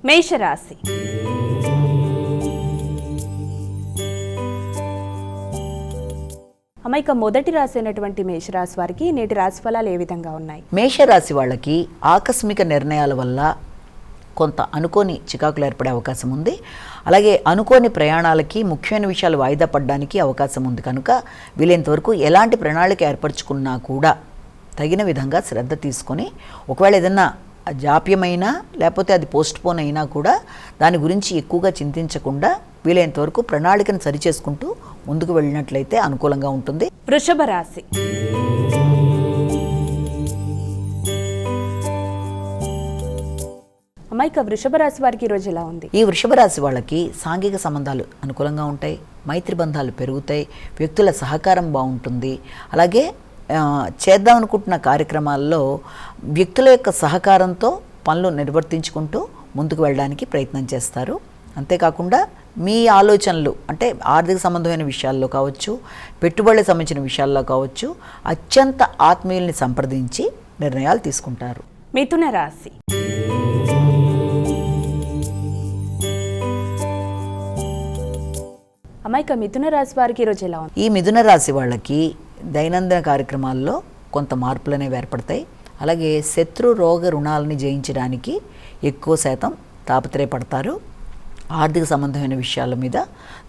మేషరాశి. అమ్మాయిక మొదటి రాశి అయినటువంటి మేషరాశి వారికి నేటి రాశి ఫలాలు ఏ విధంగా ఉన్నాయి? మేషరాశి వాళ్ళకి ఆకస్మిక నిర్ణయాల వల్ల కొంత అనుకోని చికాకులు ఏర్పడే అవకాశం ఉంది. అలాగే అనుకోని ప్రయాణాలకి ముఖ్యమైన విషయాలు వాయిదా పడడానికి అవకాశం ఉంది. కనుక వీలైనంతవరకు ఎలాంటి ప్రణాళిక ఏర్పరచుకున్నా కూడా తగిన విధంగా శ్రద్ధ తీసుకొని, ఒకవేళ ఏదన్నా జాప్యమైనా లేకపోతే అది పోస్ట్ పోన్ అయినా కూడా దాని గురించి ఎక్కువగా చింతించకుండా వీలైనంతవరకు ప్రణాళికను సరిచేసుకుంటూ ముందుకు వెళ్ళినట్లయితే అనుకూలంగా ఉంటుంది. వృషభ రాశి. అమ్మాయిక వృషభ రాశి వారికి ఈరోజు ఎలా ఉంది? ఈ వృషభ రాశి వాళ్ళకి సాంఘిక సంబంధాలు అనుకూలంగా ఉంటాయి, మైత్రి బంధాలు పెరుగుతాయి, వ్యక్తుల సహకారం బాగుంటుంది. అలాగే చేద్దాం అనుకుంటున్న కార్యక్రమాల్లో వ్యక్తుల యొక్క సహకారంతో పనులు నిర్వర్తించుకుంటూ ముందుకు వెళ్ళడానికి ప్రయత్నం చేస్తారు. అంతేకాకుండా మీ ఆలోచనలు అంటే ఆర్థిక సంబంధమైన విషయాల్లో కావచ్చు, పెట్టుబడులకు సంబంధించిన విషయాల్లో కావచ్చు, అత్యంత ఆత్మీయుల్ని సంప్రదించి నిర్ణయాలు తీసుకుంటారు. మిథున రాశి. అమ్మాయిక మిథున రాశి వారికి ఈరోజు ఎలా ఉంది? ఈ మిథున రాశి వాళ్ళకి దైనందిన కార్యక్రమాల్లో కొంత మార్పులు అనేవి ఏర్పడతాయి. అలాగే శత్రు రోగ రుణాలని జయించడానికి ఎక్కువ శాతం తాపత్రయపడతారు. ఆర్థిక సంబంధమైన విషయాల మీద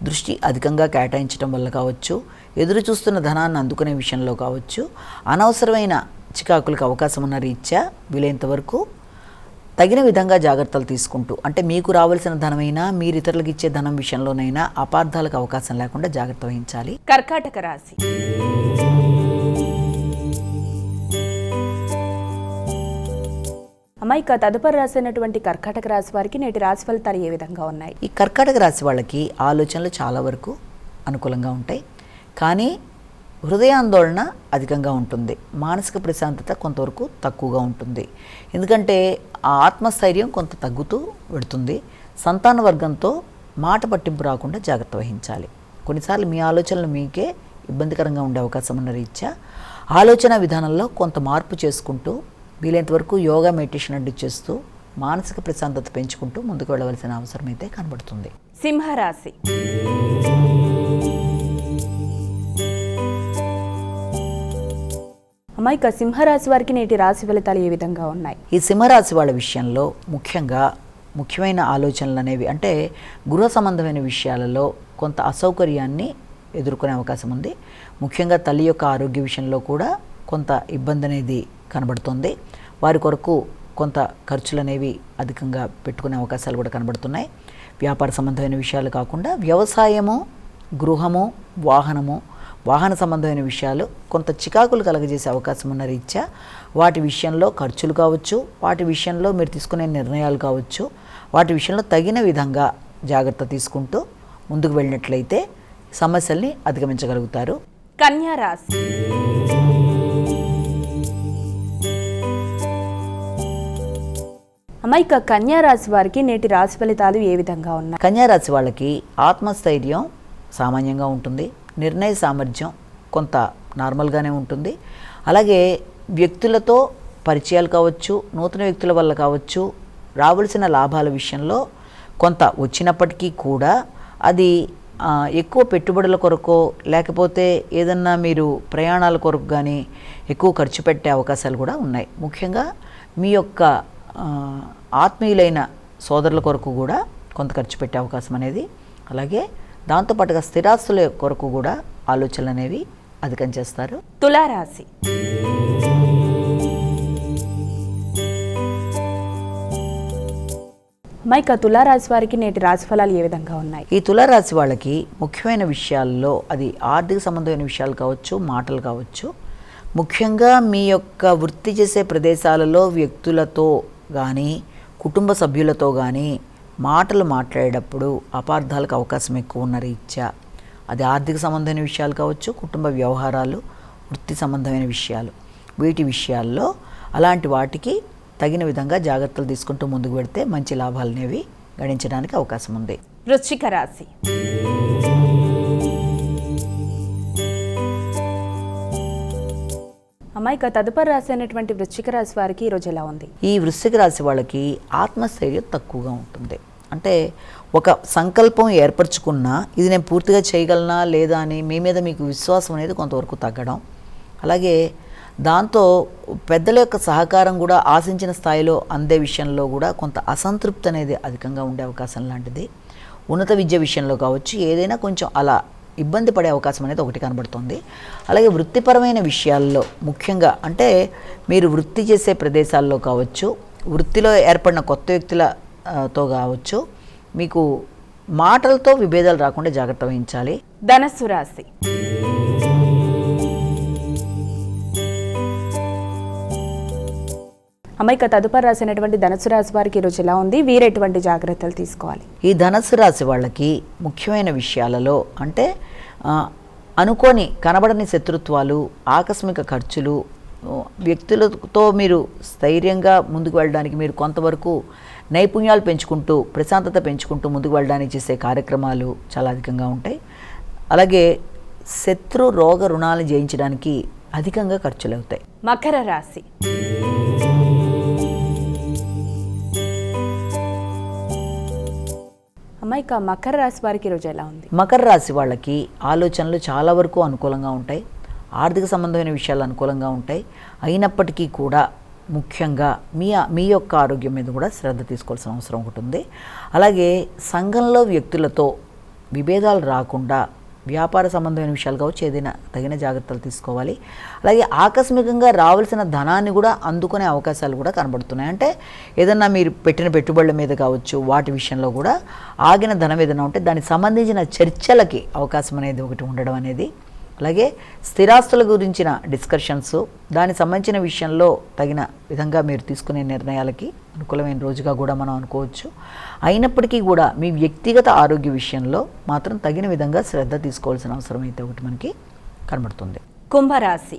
దృష్టి అధికంగా కేటాయించడం వల్ల కావచ్చు, ఎదురు చూస్తున్న ధనాన్ని అందుకునే విషయంలో కావచ్చు, అనవసరమైన చికాకులకు అవకాశం ఉన్న రీత్యా వీలైనంతవరకు తగిన విధంగా జాగ్రత్తలు తీసుకుంటూ, అంటే మీకు రావాల్సిన ధనమైనా మీరు ఇతరులకు ఇచ్చే ధనం విషయంలోనైనా అపార్థాలకు అవకాశం లేకుండా జాగ్రత్త వహించాలి. కర్కాటక రాశి. అమ్మాయిక తదుపరి రాశి అయినటువంటి కర్కాటక రాశి వారికి నేటి రాశి ఫలితాలు ఏ విధంగా ఉన్నాయి? ఈ కర్కాటక రాశి వాళ్ళకి ఆలోచనలు చాలా వరకు అనుకూలంగా ఉంటాయి, కానీ హృదయాందోళన అధికంగా ఉంటుంది. మానసిక ప్రశాంతత కొంతవరకు తక్కువగా ఉంటుంది. ఎందుకంటే ఆ ఆత్మస్థైర్యం కొంత తగ్గుతూ పెడుతుంది. సంతాన వర్గంతో మాట పట్టింపు రాకుండా జాగ్రత్త వహించాలి. కొన్నిసార్లు మీ ఆలోచనలు మీకే ఇబ్బందికరంగా ఉండే అవకాశం ఉన్న రీత్యా ఆలోచన విధానంలో కొంత మార్పు చేసుకుంటూ వీలైనంతవరకు యోగా మెడిటేషన్ చేస్తూ మానసిక ప్రశాంతత పెంచుకుంటూ ముందుకు వెళ్ళవలసిన అవసరం అయితే కనబడుతుంది. సింహరాశి. అమ్మాయిక సింహరాశి వారికి నేటి రాశి ఫలితాలు ఏ విధంగా ఉన్నాయి? ఈ సింహరాశి వాళ్ళ విషయంలో ముఖ్యమైన ఆలోచనలు అనేవి అంటే గృహ సంబంధమైన విషయాలలో కొంత అసౌకర్యాన్ని ఎదుర్కొనే అవకాశం ఉంది. ముఖ్యంగా తల్లి యొక్క ఆరోగ్య విషయంలో కూడా కొంత ఇబ్బంది అనేది కనబడుతుంది. వారి కొరకు కొంత ఖర్చులు అనేవి అధికంగా పెట్టుకునే అవకాశాలు కూడా కనబడుతున్నాయి. వ్యాపార సంబంధమైన విషయాలు కాకుండా వ్యవసాయము, గృహము, వాహన సంబంధమైన విషయాలు కొంత చికాకులు కలగజేసే అవకాశం ఉన్న రీత్యా వాటి విషయంలో ఖర్చులు కావచ్చు, వాటి విషయంలో మీరు తీసుకునే నిర్ణయాలు కావచ్చు, వాటి విషయంలో తగిన విధంగా జాగ్రత్త తీసుకుంటూ ముందుకు వెళ్ళినట్లయితే సమస్యల్ని అధిగమించగలుగుతారు. కన్యా రాశి. అమ్మాయిక కన్యా రాశి వారికి నేటి రాశి ఫలితాలు ఏ విధంగా ఉన్నాయి? కన్యా రాశి వాళ్ళకి ఆత్మస్థైర్యం సామాన్యంగా ఉంటుంది. నిర్ణయ సామర్థ్యం కొంత నార్మల్గానే ఉంటుంది. అలాగే వ్యక్తులతో పరిచయాలు కావచ్చు, నూతన వ్యక్తుల వల్ల కావచ్చు, రావాల్సిన లాభాల విషయంలో కొంత వచ్చినప్పటికీ కూడా అది ఎక్కువ పెట్టుబడుల కొరకో లేకపోతే ఏదన్నా మీరు ప్రయాణాల కొరకు కానీ ఎక్కువ ఖర్చు పెట్టే అవకాశాలు కూడా ఉన్నాయి. ముఖ్యంగా మీ యొక్క ఆత్మీయులైన సోదరుల కొరకు కూడా కొంత ఖర్చు పెట్టే అవకాశం అనేది, అలాగే దాంతోపాటుగా స్థిరాస్తుల కొరకు కూడా ఆలోచనలు అనేవి అధికం చేస్తారు. తులారాశి. మైక తులారాశి వారికి నేటి రాశి ఫలాలు ఏ విధంగా ఉన్నాయి? ఈ తులారాశి వాళ్ళకి ముఖ్యమైన విషయాల్లో అది ఆర్థిక సంబంధమైన విషయాలు కావచ్చు, మాటలు కావచ్చు, ముఖ్యంగా మీ యొక్క వృత్తి చేసే ప్రదేశాలలో వ్యక్తులతో కానీ కుటుంబ సభ్యులతో కానీ మాటలు మాట్లాడేటప్పుడు అపార్థాలకు అవకాశం ఎక్కువ ఉన్న రీత్యా అది ఆర్థిక సంబంధమైన విషయాలు కావచ్చు, కుటుంబ వ్యవహారాలు, వృత్తి సంబంధమైన విషయాలు, వీటి విషయాల్లో అలాంటి వాటికి తగిన విధంగా జాగ్రత్తలు తీసుకుంటూ ముందుకు పెడితే మంచి లాభాలు అనేవి గణించడానికి అవకాశం ఉంది. వృశ్చిక రాశి. అమ్మ, ఇక తదుపరి రాశి అయినటువంటి వృశ్చిక రాశి వారికి ఈరోజు ఎలా ఉంది? ఈ వృశ్చిక రాశి వాళ్ళకి ఆత్మస్థైర్యం తక్కువగా ఉంటుంది. అంటే ఒక సంకల్పం ఏర్పరచుకున్నా ఇది నేను పూర్తిగా చేయగలనా లేదా అని మీ మీద మీకు విశ్వాసం అనేది కొంతవరకు తగ్గడం, అలాగే దాంతో పెద్దల యొక్క సహకారం కూడా ఆశించిన స్థాయిలో అందే విషయంలో కూడా కొంత అసంతృప్తి అనేది అధికంగా ఉండే అవకాశం లాంటిది. ఉన్నత విద్య విషయంలో కావచ్చు, ఏదైనా కొంచెం అలా ఇబ్బంది పడే అవకాశం అనేది ఒకటి కనబడుతుంది. అలాగే వృత్తిపరమైన విషయాల్లో ముఖ్యంగా అంటే మీరు వృత్తి చేసే ప్రదేశాల్లో కావచ్చు, వృత్తిలో ఏర్పడిన కొత్త వ్యక్తులతో కావచ్చు, మీకు మాటలతో విభేదాలు రాకుండా జాగ్రత్త వహించాలి. ధనస్సు రాశి. అమ్మ, ఇక తదుపరి రాశి అయినటువంటి ధనస్సు రాశి వారికి ఈరోజు ఎలా ఉంది? వీరు ఎటువంటి జాగ్రత్తలు తీసుకోవాలి? ఈ ధనస్సు రాశి వాళ్ళకి ముఖ్యమైన విషయాలలో అంటే అనుకోని కనబడని శత్రుత్వాలు, ఆకస్మిక ఖర్చులు, వ్యక్తులతో మీరు స్థైర్యంగా ముందుకు వెళ్ళడానికి మీరు కొంతవరకు నైపుణ్యాలు పెంచుకుంటూ ప్రశాంతత పెంచుకుంటూ ముందుకు వెళ్ళడానికి చేసే కార్యక్రమాలు చాలా అధికంగా ఉంటాయి. అలాగే శత్రు రోగ రుణాలను జయించడానికి అధికంగా ఖర్చులు అవుతాయి. మకర రాశి. అమ్మ, ఇక మకర రాశి వారికి ఈరోజు ఎలా ఉంది? మకర రాశి వాళ్ళకి ఆలోచనలు చాలా వరకు అనుకూలంగా ఉంటాయి. ఆర్థిక సంబంధమైన విషయాలు అనుకూలంగా ఉంటాయి. అయినప్పటికీ కూడా ముఖ్యంగా మీ యొక్క ఆరోగ్యం మీద కూడా శ్రద్ధ తీసుకోవాల్సిన అవసరం ఒకటి ఉంది. అలాగే సంఘంలో వ్యక్తులతో విభేదాలు రాకుండా వ్యాపార సంబంధమైన విషయాలు కావచ్చు, ఏదైనా తగిన జాగ్రత్తలు తీసుకోవాలి. అలాగే ఆకస్మికంగా రావాల్సిన ధనాన్ని కూడా అందుకునే అవకాశాలు కూడా కనబడుతున్నాయి. అంటే ఏదన్నా మీరు పెట్టిన పెట్టుబడుల మీద కావచ్చు, వాటి విషయంలో కూడా ఆగిన ధనం ఏదైనా ఉంటే దానికి సంబంధించిన చర్చలకి అవకాశం అనేది ఒకటి ఉండడం అనేది, అలాగే స్థిరాస్తుల గురించిన డిస్కషన్స్, దానికి సంబంధించిన విషయంలో తగిన విధంగా మీరు తీసుకునే నిర్ణయాలకి అనుకూలమైన రోజుగా కూడా మనం అనుకోవచ్చు. అయినప్పటికీ కూడా మీ వ్యక్తిగత ఆరోగ్య విషయంలో మాత్రం తగిన విధంగా శ్రద్ధ తీసుకోవాల్సిన అవసరం అయితే ఒకటి మనకి కనబడుతుంది. కుంభరాశి.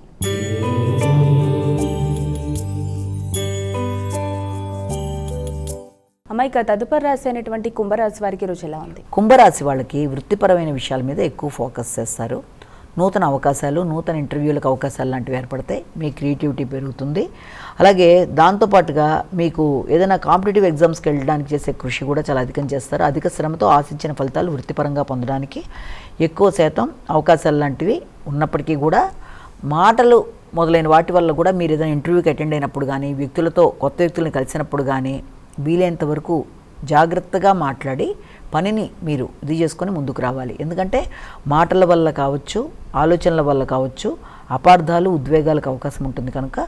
అమ్మ, ఇక తదుపరి రాశి అయినటువంటి కుంభరాశి వారికి ఈరోజు ఎలా ఉంది? కుంభరాశి వాళ్ళకి వృత్తిపరమైన విషయాల మీద ఎక్కువ ఫోకస్ చేస్తారు. నూతన అవకాశాలు, నూతన ఇంటర్వ్యూలకు అవకాశాలు లాంటివి ఏర్పడతాయి. మీ క్రియేటివిటీ పెరుగుతుంది. అలాగే దాంతోపాటుగా మీకు ఏదైనా కాంపిటేటివ్ ఎగ్జామ్స్కి వెళ్ళడానికి చేసే కృషి కూడా చాలా అధికం చేస్తారు. అధిక శ్రమతో ఆశించిన ఫలితాలు వృత్తిపరంగా పొందడానికి ఎక్కువ శాతం అవకాశాలు లాంటివి ఉన్నప్పటికీ కూడా మాటలు మొదలైన వాటి వల్ల కూడా మీరు ఏదైనా ఇంటర్వ్యూకి అటెండ్ అయినప్పుడు కానీ, వ్యక్తులతో కొత్త వ్యక్తులను కలిసినప్పుడు కానీ వీలైనంత వరకు జాగ్రత్తగా మాట్లాడి పనిని మీరు ఇది చేసుకొని ముందుకు రావాలి. ఎందుకంటే మాటల వల్ల కావచ్చు, ఆలోచనల వల్ల కావచ్చు, అపార్థాలు, ఉద్వేగాలకు అవకాశం ఉంటుంది. కనుక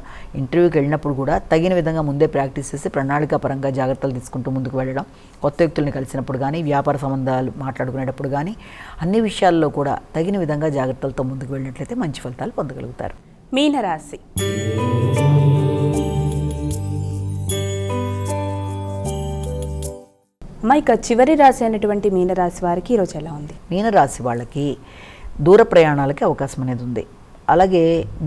ఇంటర్వ్యూకి వెళ్ళినప్పుడు కూడా తగిన విధంగా ముందే ప్రాక్టీస్ చేసి ప్రణాళికాపరంగా జాగ్రత్తలు తీసుకుంటూ ముందుకు వెళ్ళడం, కొత్త వ్యక్తుల్ని కలిసినప్పుడు కానీ, వ్యాపార సంబంధాలు మాట్లాడుకునేటప్పుడు కానీ అన్ని విషయాల్లో కూడా తగిన విధంగా జాగ్రత్తలతో ముందుకు వెళ్ళినట్లయితే మంచి ఫలితాలు పొందగలుగుతారు. మీనరాశి. అమ్మ, ఇక చివరి రాశి అయినటువంటి మీనరాశి వారికి ఈరోజు ఎలా ఉంది? మీనరాశి వాళ్ళకి దూర ప్రయాణాలకి అవకాశం అనేది ఉంది. అలాగే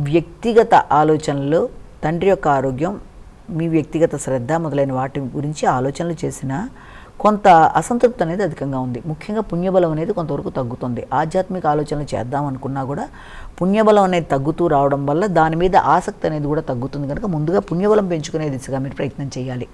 వ్యక్తిగత ఆలోచనలు, తండ్రి యొక్క ఆరోగ్యం, మీ వ్యక్తిగత శ్రద్ధ మొదలైన వాటి గురించి ఆలోచనలు చేసిన కొంత అసంతృప్తి అనేది అధికంగా ఉంది. ముఖ్యంగా పుణ్యబలం అనేది కొంతవరకు తగ్గుతుంది. ఆధ్యాత్మిక ఆలోచనలు చేద్దాం అనుకున్నా కూడా పుణ్యబలం అనేది తగ్గుతూ రావడం వల్ల దాని మీద ఆసక్తి అనేది కూడా తగ్గుతుంది. కనుక ముందుగా పుణ్యబలం పెంచుకునే దిశగా మీరు ప్రయత్నం చేయాలి.